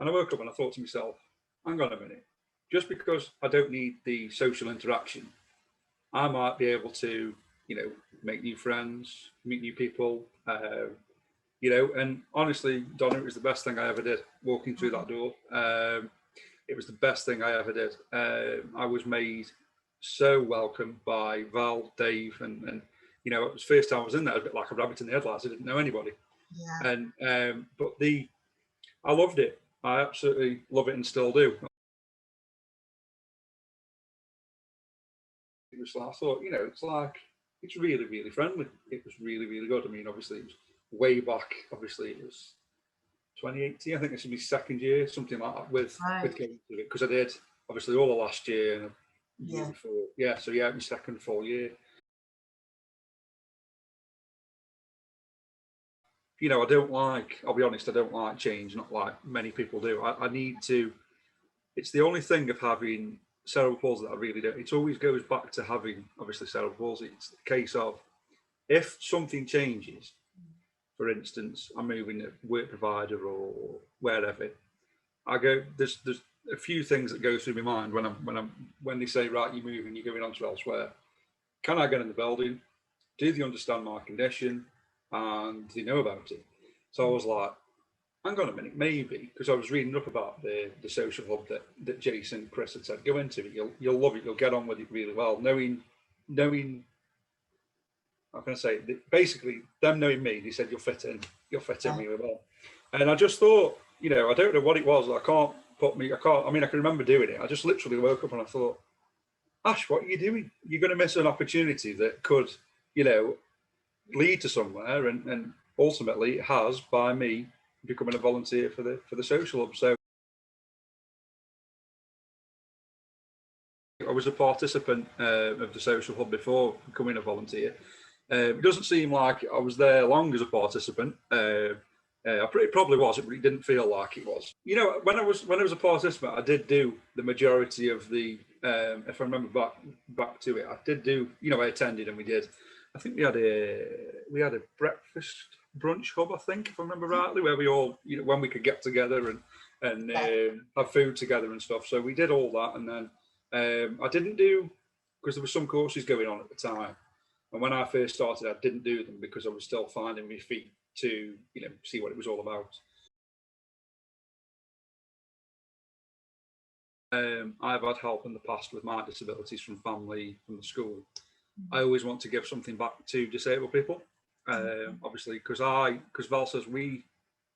And I woke up and I thought to myself, hang on a minute, just because I don't need the social interaction, I might be able to, make new friends, meet new people, and honestly, Donna, it was the best thing I ever did walking through that door. It was the best thing I ever did. I was made so welcome by Val, Dave, and it was the first time I was in there, a bit like a rabbit in the headlights. I didn't know anybody. Yeah. And but I loved it. I absolutely love it and still do. It was like, I thought, it's really, really friendly. It was really, really good. I mean, obviously, it was way back. Obviously, it was 2018. I think this would be second year, something like that, with going to it, because I did obviously all the last year and the year before. Yeah, so yeah, it was second full year. I'll be honest, I don't like change, not like many people do. I need to, it's the only thing of having cerebral palsy that I really don't. It always goes back to having, obviously, cerebral palsy. It's the case of, if something changes, for instance, I'm moving a work provider or wherever, there's a few things that go through my mind when they say, right, you're moving, you're going on to elsewhere. Can I get in the building? Do they understand my condition? And do they know about it? So I was like, hang on a minute, maybe, because I was reading up about the social hub that Jason and Chris had said, go into it, you'll love it, you'll get on with it really well. Knowing, how can I say, basically them knowing me, they said you'll fit in really well. And I just thought, I don't know what it was. I can remember doing it. I just literally woke up and I thought, Ash, what are you doing? You're going to miss an opportunity that could, lead to somewhere, and ultimately it has by me becoming a volunteer for the social hub. So I was a participant of the social hub before becoming a volunteer. It doesn't seem like I was there long as a participant. It probably was, but it didn't feel like it was. When I was a participant, I did do the majority of the. If I remember back to it, I did do. I attended and we did. I think we had a breakfast brunch hub. I think, if I remember rightly, where we all, when we could get together and have food together and stuff. So we did all that, and then I didn't do, because there were some courses going on at the time. And when I first started, I didn't do them because I was still finding my feet to, see what it was all about. I've had help in the past with my disabilities from family, from the school. I always want to give something back to disabled people. Obviously, because Val says we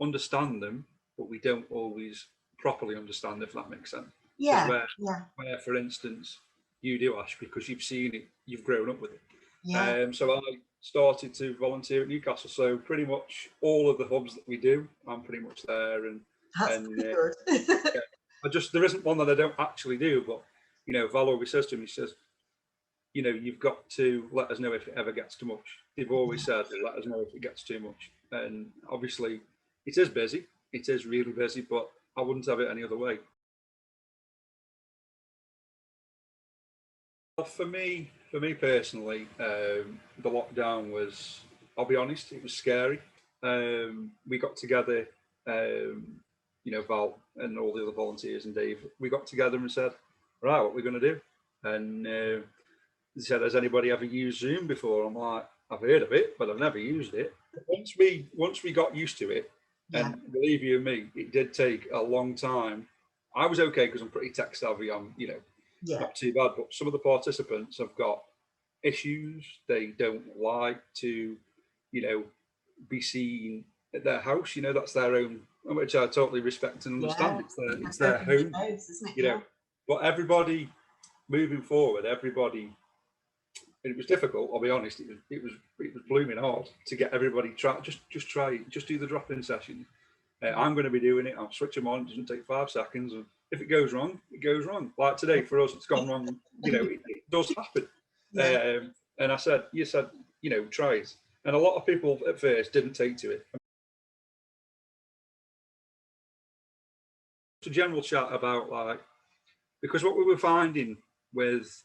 understand them, but we don't always properly understand, if that makes sense. Yeah. Where, for instance, you do, Ash, because you've seen it, you've grown up with it. Yeah. So I started to volunteer at Newcastle. So pretty much all of the hubs that we do, I'm pretty much there. And that's pretty good. There isn't one that I don't actually do, but Val always says to me, he says, you've got to let us know if it ever gets too much. They've always said, let us know if it gets too much. And obviously it is busy. It is really busy, but I wouldn't have it any other way. For me personally, the lockdown was, I'll be honest, it was scary. We got together, Val and all the other volunteers and Dave, we got together and said, right, what are we going to do? And they said, has anybody ever used Zoom before? I'm like, I've heard of it, but I've never used it. Once we got used to it, and believe you me, it did take a long time. I was okay because I'm pretty tech savvy. I'm, not too bad, but some of the participants have got issues. They don't like to, be seen at their house. That's their own, which I totally respect and understand. It's their home, house, isn't it? But everybody moving forward, it was difficult. I'll be honest. It was blooming hard to get everybody just do the drop-in session. I'm going to be doing it. I'll switch them on. It doesn't take 5 seconds. And if it goes wrong, it goes wrong. Like today for us, it's gone wrong. It does happen. And I said, you said, try it. And a lot of people at first didn't take to it. It's a general chat about because what we were finding with,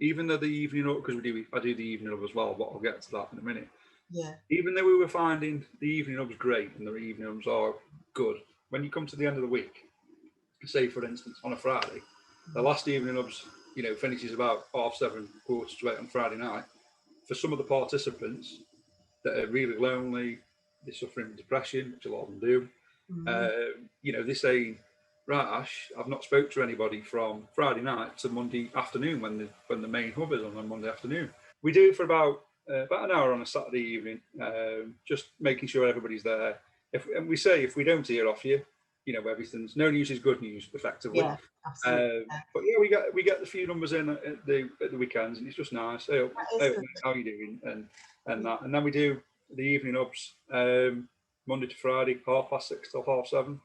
even though the evening up, because I do the evening up as well, but I'll get to that in a minute. Yeah. Even though we were finding the evening up was great and the evening ups are good, when you come to the end of the week, say for instance on a Friday, the last evening hubs, finishes about 7:30, 7:45 on Friday night. For some of the participants that are really lonely, they're suffering from depression, which a lot of them do. They say, right, Ash, I've not spoke to anybody from Friday night to Monday afternoon when the main hub is on a Monday afternoon. We do it for about an hour on a Saturday evening, just making sure everybody's there. And we say, if we don't hear off you, everything's no news is good news, effectively. Yeah, absolutely. But yeah, we get the few numbers in at the weekends, and it's just nice. Hey, how are you doing? And that, and then we do the evening ups, Monday to Friday, 6:30 till 7:30.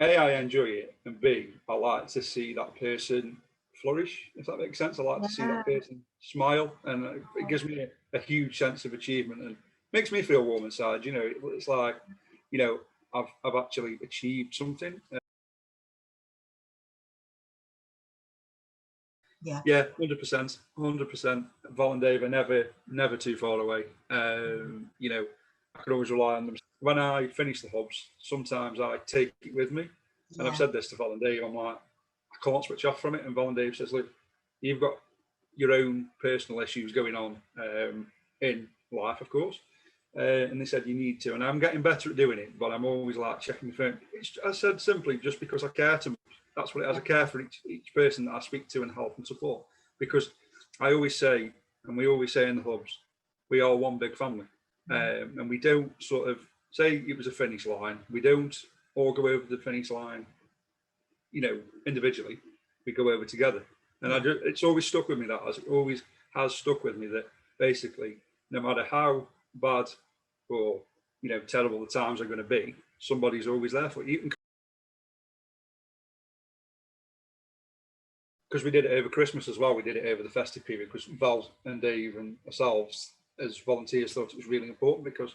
A, I enjoy it, and B, I like to see that person flourish, if that makes sense. I like to see that person smile, and it gives me a huge sense of achievement and makes me feel warm inside. It's like, I've actually achieved something. Yeah, 100%. Volendale are never too far away. I can always rely on them. When I finish the hubs, sometimes I take it with me. And I've said this to Volendale, I'm like, I can't switch off from it. And Volendale says, look, you've got your own personal issues going on in life, of course. And they said, you need to. And I'm getting better at doing it, but I'm always like checking the phone. I said simply, just because I care to, that's what it is. I care for each person that I speak to and help and support. Because I always say, and we always say in the hubs, we are one big family. And we don't sort of say it was a finish line. We don't all go over the finish line, individually. We go over together. And it's always stuck with me, that as it always has stuck with me, that basically, no matter how bad or terrible the times are going to be, somebody's always there for you. Because we did it over Christmas as well. We did it over the festive period because Val and Dave and ourselves as volunteers thought it was really important, because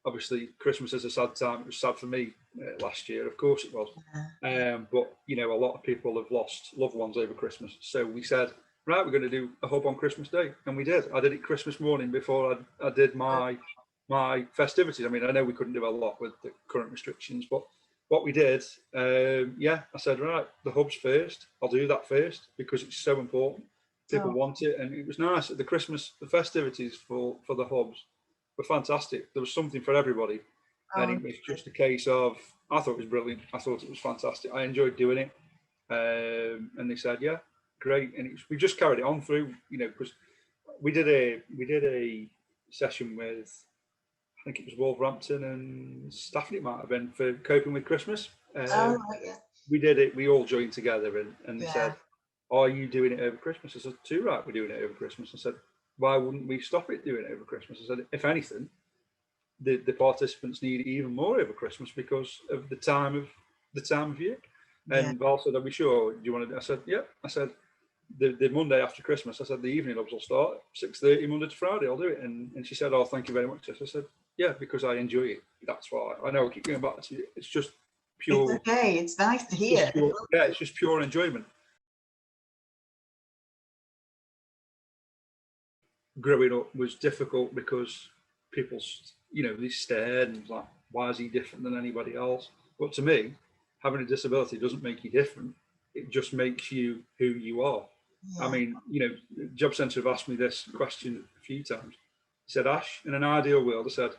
obviously Christmas is a sad time. It was sad for me last year, of course it was. But a lot of people have lost loved ones over Christmas. So we said, right, we're going to do a hub on Christmas Day, and we did. I did it Christmas morning before I did my festivities. I mean, I know we couldn't do a lot with the current restrictions, but what we did, I said, right, the hubs first. I'll do that first because it's so important. People want it, and it was nice. The festivities for the hubs were fantastic. There was something for everybody, and it was just a case of, I thought it was brilliant. I thought it was fantastic. I enjoyed doing it, and they said, yeah, great. And we just carried it on through, because we did a session with, I think it was Wolverhampton and Stafford, it might have been, for coping with Christmas. We did it. We all joined together, and they said, are you doing it over Christmas? I said, too right, we're doing it over Christmas. I said, why wouldn't we stop it doing it over Christmas? I said, if anything, the participants need it even more over Christmas because of the time of year. And Val said, are we sure? Do you want to? I said, yeah. I said, the Monday after Christmas, I said, the evening hubs will start at 6:30 Monday to Friday. I'll do it. And she said, oh, thank you very much. I said, yeah, because I enjoy it. That's why. I know I keep going back to it. It's just pure. It's okay. It's nice to hear. It's just pure enjoyment. Growing up was difficult because people, they stared and like, why is he different than anybody else? But to me, having a disability doesn't make you different. It just makes you who you are. I mean, Job Centre have asked me this question a few times. He said, Ash, in an ideal world, I said,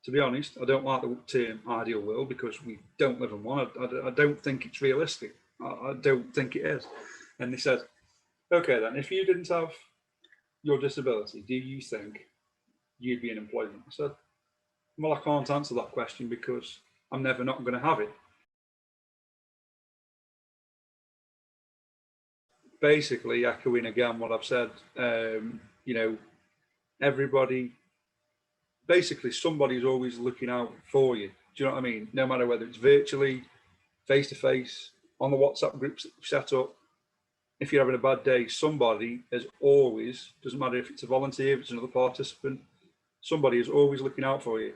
to be honest, I don't like the term ideal world because we don't live in one. I don't think it's realistic. I don't think it is. And they said, okay, then, if you didn't have your disability, do you think you'd be in employment? I said, well, I can't answer that question because I'm never not going to have it. Basically, echoing again what I've said, everybody, basically somebody's always looking out for you. Do you know what I mean? No matter whether it's virtually, face-to-face, on the WhatsApp groups that we've set up. If you're having a bad day, somebody is always, doesn't matter if it's a volunteer, if it's another participant, somebody is always looking out for you.